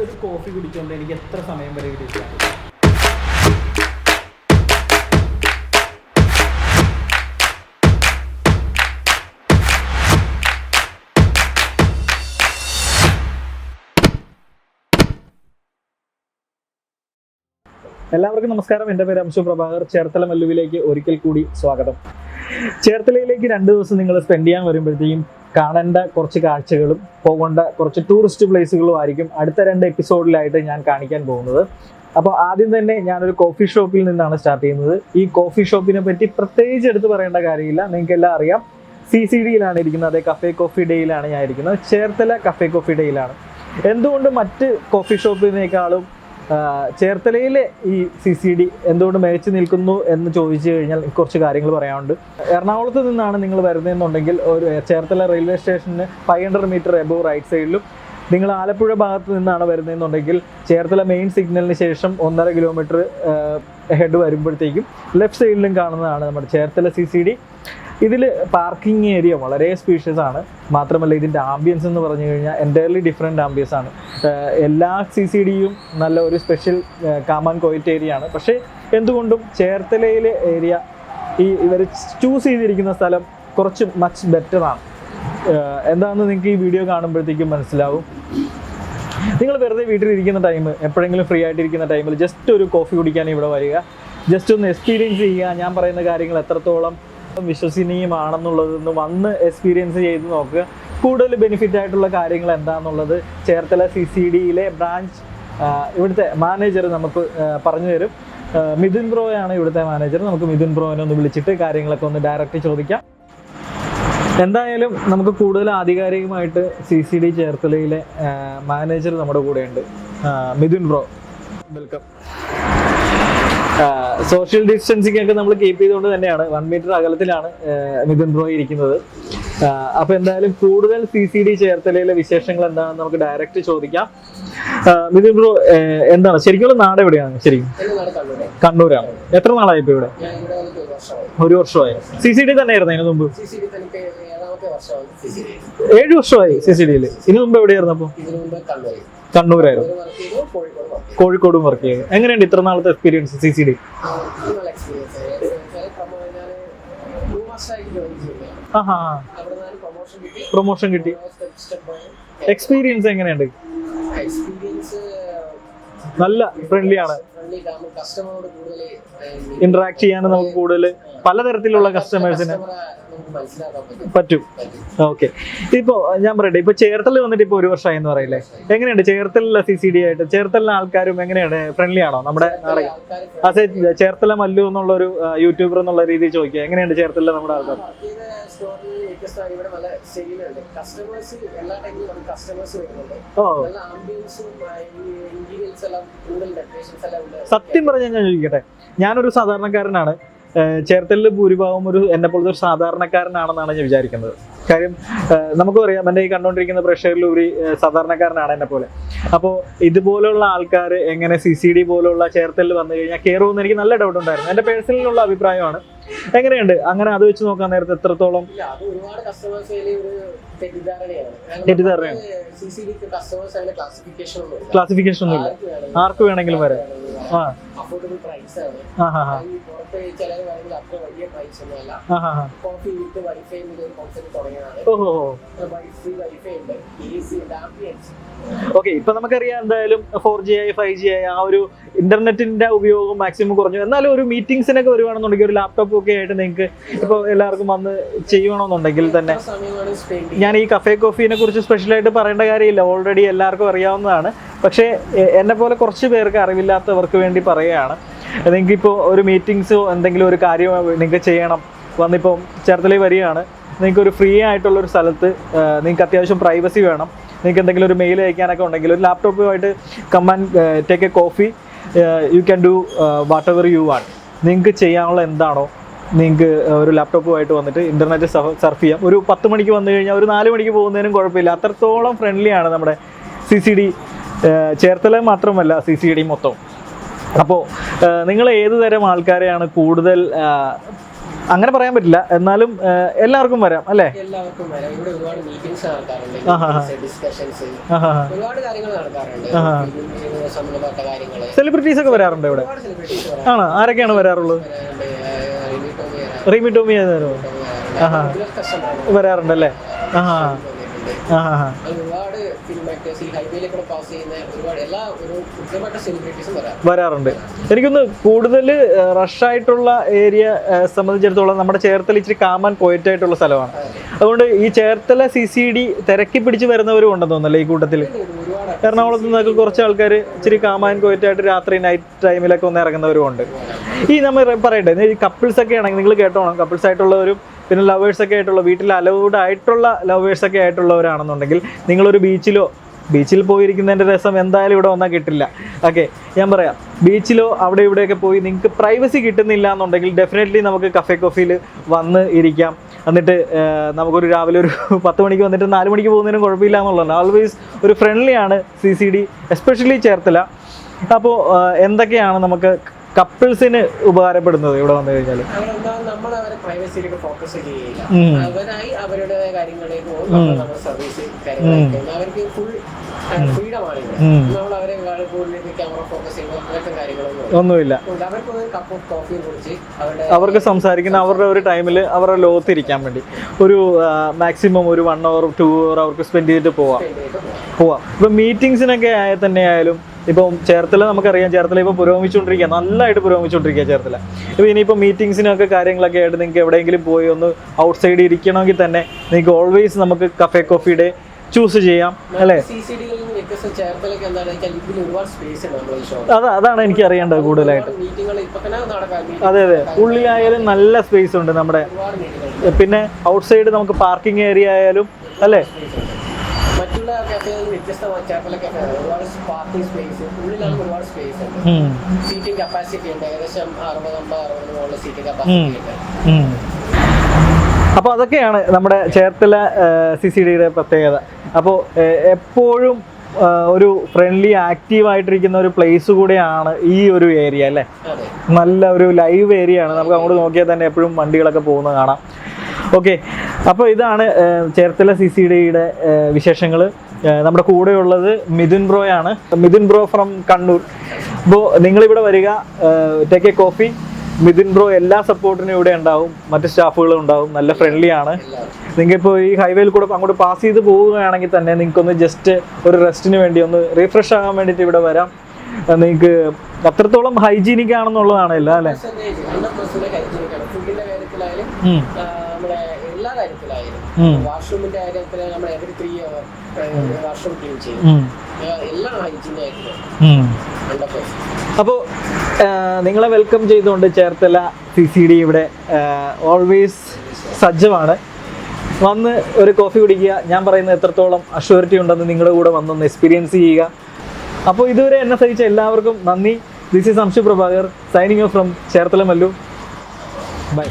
ഒരു കോഫി കുടിച്ചുകൊണ്ട് എനിക്ക് എത്ര സമയം വരെ ഇരിക്കാം? എല്ലാവർക്കും നമസ്കാരം. എൻ്റെ പേര് അംശു പ്രഭാകർ. ചേർത്തല മല്ലുവിലേക്ക് ഒരിക്കൽ കൂടി സ്വാഗതം. ചേർത്തലയിലേക്ക് 2 ദിവസം നിങ്ങൾ സ്പെൻഡ് ചെയ്യാൻ വരുമ്പോഴത്തേക്കും കാണേണ്ട കുറച്ച് കാഴ്ചകളും പോകേണ്ട കുറച്ച് ടൂറിസ്റ്റ് പ്ലേസുകളും ആയിരിക്കും അടുത്ത 2 എപ്പിസോഡിലായിട്ട് ഞാൻ കാണിക്കാൻ പോകുന്നത്. അപ്പോൾ ആദ്യം തന്നെ ഞാനൊരു കോഫി ഷോപ്പിൽ നിന്നാണ് സ്റ്റാർട്ട് ചെയ്യുന്നത്. ഈ കോഫി ഷോപ്പിനെ പറ്റി പ്രത്യേകിച്ച് എടുത്ത് പറയേണ്ട കാര്യമില്ല, നിങ്ങൾക്ക് എല്ലാം അറിയാം. CCDയിലാണ് ഇരിക്കുന്നത്. അതേ കഫേ കോഫി ഡേയിലാണ് ഞാൻ ഇരിക്കുന്നത്. ചേർത്തല കഫേ കോഫി ഡേയിലാണ്. എന്തുകൊണ്ട് മറ്റ് കോഫി ഷോപ്പിനേക്കാളും ചേർത്തലയിലെ ഈ CCD എന്തുകൊണ്ട് മികച്ചു നിൽക്കുന്നു എന്ന് ചോദിച്ചു കഴിഞ്ഞാൽ കുറച്ച് കാര്യങ്ങൾ പറയാനുണ്ട്. എറണാകുളത്ത് നിന്നാണ് നിങ്ങൾ വരുന്നതെന്നുണ്ടെങ്കിൽ ഒരു ചേർത്തല റെയിൽവേ സ്റ്റേഷന് 500 മീറ്റർ എബോവ് റൈറ്റ് സൈഡിലും, നിങ്ങൾ ആലപ്പുഴ ഭാഗത്ത് നിന്നാണ് വരുന്നതെന്നുണ്ടെങ്കിൽ ചേർത്തല മെയിൻ സിഗ്നലിന് ശേഷം 1.5 കിലോമീറ്റർ ഹെഡ് വരുമ്പോഴത്തേക്കും ലെഫ്റ്റ് സൈഡിലും കാണുന്നതാണ് നമ്മുടെ ചേർത്തല CCD. ഇതിൽ പാർക്കിംഗ് ഏരിയ വളരെ സ്പീഷ്യസ് ആണ്. മാത്രമല്ല ഇതിൻ്റെ ആംബിയൻസ് എന്ന് പറഞ്ഞു കഴിഞ്ഞാൽ എൻറ്റയർലി ഡിഫറെൻറ്റ് ആംബിയൻസ് ആണ്. എല്ലാ CCDയും നല്ല ഒരു special calm and quiet area ആണ്. പക്ഷേ എന്തുകൊണ്ടും ചേർത്തലയിലെ ഏരിയ ഇവർ ചൂസ് ചെയ്തിരിക്കുന്ന സ്ഥലം കുറച്ച് മച്ച് ബെറ്ററാണ്. എന്താണെന്ന് നിങ്ങൾക്ക് ഈ വീഡിയോ കാണുമ്പോഴത്തേക്കും മനസ്സിലാവും. നിങ്ങൾ വെറുതെ വീട്ടിലിരിക്കുന്ന ടൈം, എപ്പോഴെങ്കിലും ഫ്രീ ആയിട്ടിരിക്കുന്ന ടൈമിൽ ജസ്റ്റ് ഒരു കോഫി കുടിക്കാൻ ഇവിടെ വരിക, ജസ്റ്റ് ഒന്ന് എക്സ്പീരിയൻസ് ചെയ്യുക. ഞാൻ പറയുന്ന കാര്യങ്ങൾ എത്രത്തോളം വിശ്വസനീയമാണെന്നുള്ളതൊന്ന് വന്ന് എക്സ്പീരിയൻസ് ചെയ്ത് നോക്കുക. കൂടുതൽ ബെനിഫിറ്റ് ആയിട്ടുള്ള കാര്യങ്ങൾ എന്താണെന്നുള്ളത് ചേർത്തല CCDയിലെ ബ്രാഞ്ച് ഇവിടുത്തെ മാനേജർ നമുക്ക് പറഞ്ഞു തരും. മിഥുൻ ബ്രോയാണ് ഇവിടുത്തെ മാനേജർ. നമുക്ക് മിഥുൻ ബ്രോനെ ഒന്ന് വിളിച്ചിട്ട് കാര്യങ്ങളൊക്കെ ഒന്ന് ഡയറക്റ്റ് ചോദിക്കാം. എന്തായാലും നമുക്ക് കൂടുതൽ ആധികാരികമായിട്ട് CCD ചേർത്തലയിലെ മാനേജർ നമ്മുടെ കൂടെയുണ്ട്. Mithun bro, welcome. Social distancing ഒക്കെ നമ്മൾ കീപ്പ് ചെയ്തുകൊണ്ട് തന്നെയാണ് 1 മീറ്റർ അകലത്തിലാണ് മിഥുൻ ബ്രോ ഇരിക്കുന്നത്. അപ്പോൾ എന്തായാലും കൂടുതൽ CCD ചേർത്തലയിലെ വിശേഷങ്ങൾ എന്താണെന്ന് നമുക്ക് ഡയറക്റ്റ് ചോദിക്കാം. മിഥുൻ ബ്രോ, എന്താണ് ശരിക്കുള്ള നാട് എവിടെയാണ്? ശരിക്കും കണ്ണൂരാണ്. എത്ര നാളായി ഇപ്പോൾ ഇവിടെ? 1 വർഷമായി. CCD തന്നെയായിരുന്നു ഇതിനു മുമ്പ്? 7 വർഷമായി CCDയിൽ. ഇതിനു മുമ്പ് എവിടെയായിരുന്നു? അപ്പോൾ കണ്ണൂരായിരുന്നു. കോഴിക്കോടും വർക്ക് ചെയ്തു. എങ്ങനെയുണ്ട് ഇത്ര നാളത്തെ എക്സ്പീരിയൻസ് CCD? പ്രൊമോഷൻ കിട്ടി. എക്സ്പീരിയൻസ് എങ്ങനെയുണ്ട്? നല്ല ഫ്രണ്ട്ലി ആണ്. ഇന്ററാക്ട് ചെയ്യാനും നമുക്ക് കൂടുതൽ പലതരത്തിലുള്ള കസ്റ്റമേഴ്സിന് പറ്റും. ഓക്കെ, ഇപ്പോ ഞാൻ പറയട്ടെ, ഇപ്പൊ ചേർത്തല വന്നിട്ട് ഇപ്പൊ 1 വർഷമായി എന്ന് പറയില്ലേ, എങ്ങനെയുണ്ട് ചേർത്തല CCD ആയിട്ട്? ചേർത്തല ആൾക്കാരും എങ്ങനെയാണ്? ഫ്രണ്ട്ലി ആണോ? നമ്മുടെ ചേർത്തല മല്ലു എന്നുള്ളൊരു യൂട്യൂബർ എന്നുള്ള രീതിയിൽ ചോദിക്കുക, എങ്ങനെയുണ്ട് ചേർത്തല നമ്മുടെ ആൾക്കാർ? സത്യം പറഞ്ഞാൽ ഞാൻ ചോദിക്കട്ടെ, ഞാനൊരു സാധാരണക്കാരനാണ്. ചേർത്തലിൽ ഭൂരിഭാഗം എന്നെ പോലത്തെ ഒരു സാധാരണക്കാരനാണെന്നാണ് ഞാൻ വിചാരിക്കുന്നത്. കാര്യം നമുക്കും അറിയാം, എൻ്റെ ഈ കണ്ടുകൊണ്ടിരിക്കുന്ന പ്രേക്ഷകരിലൂടെ സാധാരണക്കാരനാണ് എന്നെ പോലെ. അപ്പോൾ ഇതുപോലുള്ള ആൾക്കാർ എങ്ങനെ CCD പോലുള്ള ചേർത്തലിൽ വന്നു കഴിഞ്ഞാൽ കയറുമെന്ന് എനിക്ക് നല്ല ഡൗട്ട് ഉണ്ടായിരുന്നു. എൻ്റെ പേഴ്സണലുള്ള അഭിപ്രായമാണ്. എങ്ങനെയുണ്ട് അങ്ങനെ അത് വെച്ച് നോക്കാൻ നേരത്തെ എത്രത്തോളം? തെറ്റിദ്ധാരണയാണ്. ക്ലാസിഫിക്കേഷൻ ഒന്നുമില്ല, ആർക്ക് വേണമെങ്കിലും വരാം. ഓക്കെ, ഇപ്പൊ നമുക്കറിയാം എന്തായാലും 4G ആയി 5G ആയി ആ ഒരു ഇന്റർനെറ്റിന്റെ ഉപയോഗം മാക്സിമം കുറഞ്ഞു. എന്നാലും ഒരു മീറ്റിംഗ്സിനൊക്കെ വരുവാണെന്നുണ്ടെങ്കിൽ ഒരു ലാപ്ടോപ്പ് ഒക്കെ ആയിട്ട് നിങ്ങൾക്ക് ഇപ്പോൾ എല്ലാവർക്കും വന്ന് ചെയ്യണമെന്നുണ്ടെങ്കിൽ തന്നെ, ഞാൻ ഈ കഫേ കോഫീനെ കുറിച്ച് സ്പെഷ്യലായിട്ട് പറയേണ്ട കാര്യമില്ല, ഓൾറെഡി എല്ലാവർക്കും അറിയാവുന്നതാണ്. പക്ഷേ എന്നെ പോലെ കുറച്ച് പേർക്ക് അറിവില്ലാത്തവർക്ക് വേണ്ടി പറയുകയാണ്. നിങ്ങൾക്കിപ്പോൾ ഒരു മീറ്റിംഗ്സോ എന്തെങ്കിലും ഒരു കാര്യം നിങ്ങൾക്ക് ചെയ്യണം, വന്നിപ്പോൾ ചേർത്തലയിൽ വരികയാണ്, നിങ്ങൾക്കൊരു ഫ്രീ ആയിട്ടുള്ളൊരു സ്ഥലത്ത് നിങ്ങൾക്ക് അത്യാവശ്യം പ്രൈവസി വേണം, നിങ്ങൾക്ക് എന്തെങ്കിലും ഒരു മെയിൽ അയക്കാനൊക്കെ ഉണ്ടെങ്കിൽ ഒരു ലാപ്ടോപ്പുമായിട്ട് come and take a coffee, you can do whatever you want. നിങ്ങൾക്ക് ചെയ്യാനുള്ള എന്താണോ നിങ്ങൾക്ക് ഒരു ലാപ്ടോപ്പുമായിട്ട് വന്നിട്ട് ഇൻ്റർനെറ്റ് സർഫ് ചെയ്യാം. ഒരു 10 മണിക്ക് വന്നു കഴിഞ്ഞാൽ ഒരു 4 മണിക്ക് പോകുന്നതിനും കുഴപ്പമില്ല. അത്രത്തോളം ഫ്രണ്ട്ലിയാണ് നമ്മുടെ CCD. ചേർത്തല മാത്രമല്ല, CCD മൊത്തം. അപ്പോൾ നിങ്ങൾ ഏത് തരം ആൾക്കാരെയാണ് കൂടുതൽ അങ്ങനെ പറയാൻ പറ്റില്ല, എന്നാലും എല്ലാവർക്കും വരാം അല്ലേ? എല്ലാവർക്കും വരാം. ഇവിടെ ഒരുപാട് മീറ്റിംഗ്സ് നടക്കാറുണ്ട്, ഡിസ്കഷൻസ്, ഒരുപാട് കാര്യങ്ങൾ നടക്കാറുണ്ട്. സംബന്ധപ്പെട്ട കാര്യങ്ങൾ, സെലിബ്രിറ്റീസ് ഒക്കെ വരാറുണ്ട് ഇവിടെ. ആണോ? ആരൊക്കെയാണ് വരാറുള്ളത്? റീമി ടോമി വരാറുണ്ടല്ലേ? ഒരുപാട് ഫിലിം ആക്ടേഴ്സ് ഈ ഹൈവേയിലൂടെ പാസ് ചെയ്യുന്ന ഒരുപാട് എല്ലാ ഒരു കൃത്യമായിട്ട് സെലിബ്രിറ്റീസും വരാറുണ്ട്. എനിക്കൊന്ന് കൂടുതൽ റഷായിട്ടുള്ള ഏരിയ സംബന്ധിച്ചിടത്തോളം നമ്മുടെ ചേർത്തല ഇച്ചിരി കാമാൻ പോയിന്റ് ആയിട്ടുള്ള സ്ഥലമാണ്. അതുകൊണ്ട് ഈ ചേർത്തല CCD തിരക്കി പിടിച്ച് വരുന്നവരും ഉണ്ടെന്ന് തോന്നുന്നല്ലേ ഈ കൂട്ടത്തിൽ? എറണാകുളത്ത് നിന്നൊക്കെ കുറച്ച് ആൾക്കാർ ഇച്ചിരി കാമാൻ പോയിട്ടായിട്ട് രാത്രി നൈറ്റ് ടൈമിലൊക്കെ ഒന്ന് ഇറങ്ങുന്നവരും ഉണ്ട്. ഈ നമ്മൾ പറയട്ടെ, ഈ കപ്പിൾസ് ഒക്കെ ആണെങ്കിൽ നിങ്ങൾ കേട്ടോണം, കപ്പിൾസ് ആയിട്ടുള്ളവരും പിന്നെ ലവേഴ്സൊക്കെ ആയിട്ടുള്ള, വീട്ടിൽ അലൗഡ് ആയിട്ടുള്ള ലവേഴ്സൊക്കെ ആയിട്ടുള്ളവരാണെന്നുണ്ടെങ്കിൽ നിങ്ങളൊരു ബീച്ചിൽ പോയിരിക്കുന്നതിൻ്റെ രസം എന്തായാലും ഇവിടെ വന്നാൽ കിട്ടില്ല. ഓക്കെ, ഞാൻ പറയാം, ബീച്ചിലോ അവിടെ ഇവിടെയൊക്കെ പോയി നിങ്ങൾക്ക് പ്രൈവസി കിട്ടുന്നില്ല എന്നുണ്ടെങ്കിൽ ഡെഫിനറ്റ്ലി നമുക്ക് കഫേ കോഫിയിൽ വന്ന് ഇരിക്കാം. എന്നിട്ട് നമുക്കൊരു രാവിലെ ഒരു 10 മണിക്ക് വന്നിട്ട് 4 മണിക്ക് പോകുന്നതിനും കുഴപ്പമില്ല എന്നുള്ളതാണ്. ഓൾവേസ് ഒരു ഫ്രണ്ട്ലിയാണ് CCD, എസ്പെഷ്യലി ചേർത്തല. അപ്പോൾ എന്തൊക്കെയാണ് നമുക്ക് കപ്പിൾസിന് ഉപകാരപ്പെടുന്നത് ഇവിടെ വന്നു കഴിഞ്ഞാൽ? നമ്മൾ അവരെ പ്രൈവസിയിലേക്ക് ഫോക്കസ് ചെയ്യില്ല, അവരായി അവരുടെ കാര്യങ്ങളിലേക്ക് സർവീസ് കാര്യങ്ങളൊക്കെ അവർക്ക് ഫുൾ ഫ്രീഡമാണ്. നമ്മൾ അവരെ ക്യാമറ ഫോക്കസ് ചെയ്യുമ്പോൾ അങ്ങനത്തെ കാര്യങ്ങളൊന്നുമില്ല. അവർക്ക് ഒരു കപ്പ് ഓഫ് കോഫിയും കുടിച്ച് അവർക്ക് സംസാരിക്കുന്ന അവരുടെ ഒരു ടൈമിൽ അവരുടെ ലോകത്തിരിക്കാൻ വേണ്ടി ഒരു മാക്സിമം ഒരു 1 hour 2 hour അവർക്ക് സ്പെൻഡ് ചെയ്തിട്ട് പോവാം. ഇപ്പം മീറ്റിംഗ്സിനൊക്കെ തന്നെയായാലും ഇപ്പം ചേർത്തല നമുക്കറിയാം, ചേർത്തല ഇപ്പോൾ പുരോഗമിച്ചുകൊണ്ടിരിക്കുക, നല്ലതായിട്ട് പുരോഗമിച്ചുകൊണ്ടിരിക്കുക ചേർത്തല. ഇപ്പോൾ ഇനിയിപ്പോൾ മീറ്റിംഗ്സിനൊക്കെ കാര്യങ്ങളൊക്കെ ആയിട്ട് നിങ്ങൾക്ക് എവിടെയെങ്കിലും പോയി ഒന്ന് ഔട്ട് സൈഡ് ഇരിക്കണമെങ്കിൽ തന്നെ നിങ്ങൾക്ക് ഓൾവേസ് നമുക്ക് കഫേ കോഫിയുടെ ചൂസ് ചെയ്യാം അല്ലേ? അതാണ് എനിക്ക് അറിയേണ്ടത് കൂടുതലായിട്ട്. അതെ, ഉള്ളിലായാലും നല്ല സ്പേസ് ഉണ്ട് നമ്മുടെ. പിന്നെ ഔട്ട് സൈഡ് നമുക്ക് പാർക്കിംഗ് ഏരിയ ആയാലും അല്ലേ? മറ്റുള്ള വ്യത്യസ്തമായ ചേർത്തല കഫേ ഒരുപാട് പാർക്കിംഗ് സ്പേസ്, ഉള്ളിലാണ് ഒരുപാട് സ്പേസ് ഉണ്ട്. സീറ്റിംഗ് കപ്പാസിറ്റി ഉണ്ട്, ഏകദേശം 60 സീറ്റിംഗ് കപ്പാസിറ്റി ഉണ്ട്. അപ്പോൾ അതൊക്കെയാണ് നമ്മുടെ ചേർത്തല CCDയുടെ പ്രത്യേകത. അപ്പോൾ എപ്പോഴും ഒരു ഫ്രണ്ട്ലി ആക്റ്റീവായിട്ടിരിക്കുന്ന ഒരു പ്ലേസ് കൂടെയാണ് ഈ ഒരു ഏരിയ അല്ലേ? നല്ല ഒരു ലൈവ് ഏരിയ ആണ്. നമുക്ക് അങ്ങോട്ട് നോക്കിയാൽ തന്നെ എപ്പോഴും വണ്ടികളൊക്കെ പോകുന്നത് കാണാം. ഓക്കെ, അപ്പോൾ ഇതാണ് ചേർത്തല CCDയുടെ വിശേഷങ്ങൾ. നമ്മുടെ കൂടെയുള്ളത് മിഥുൻ ബ്രോയാണ്. Mithun bro from Kannur. അപ്പോൾ നിങ്ങളിവിടെ വരിക, take a coffee. Mithun bro എല്ലാ സപ്പോർട്ടിനും ഇവിടെ ഉണ്ടാവും, മറ്റ് സ്റ്റാഫുകളും ഉണ്ടാവും. നല്ല ഫ്രണ്ട്ലി ആണ്. നിങ്ങൾക്കിപ്പോൾ ഈ ഹൈവേയിൽ കൂടെ അങ്ങോട്ട് പാസ് ചെയ്ത് പോവുകയാണെങ്കിൽ തന്നെ നിങ്ങൾക്കൊന്ന് ജസ്റ്റ് ഒരു റെസ്റ്റിന് വേണ്ടി ഒന്ന് റീഫ്രഷ് ആകാൻ വേണ്ടിയിട്ട് ഇവിടെ വരാം. നിങ്ങൾക്ക് അത്രത്തോളം ഹൈജീനിക് ആണെന്നുള്ളതാണ് എല്ലാം അല്ലേ? എല്ലാ കാര്യത്തിലായാലും വാഷ്റൂമിന്റെ കാര്യത്തിൽ നമ്മൾ എവറി 3 hour വാഷ്റൂം ക്ലീൻ ചെയ്യും. എല്ലാം ഹൈജീൻ ആയിരുന്നു. അപ്പോൾ നിങ്ങളെ വെൽക്കം ചെയ്തുകൊണ്ട് ചേർത്തല CCD ഇവിടെ ഓൾവേസ് സജ്ജമാണ്. വന്ന് ഒരു കോഫി കുടിക്കുക. ഞാൻ പറയുന്നത് എത്രത്തോളം അഷ്യൂരിറ്റി ഉണ്ടെന്ന് നിങ്ങളുടെ കൂടെ വന്നൊന്ന് എക്സ്പീരിയൻസ് ചെയ്യുക. അപ്പോൾ ഇതുവരെ എന്നെ സഹിച്ച എല്ലാവർക്കും നന്ദി. This is Anshu Prabhakar signing off from Cherthala Mallu. By.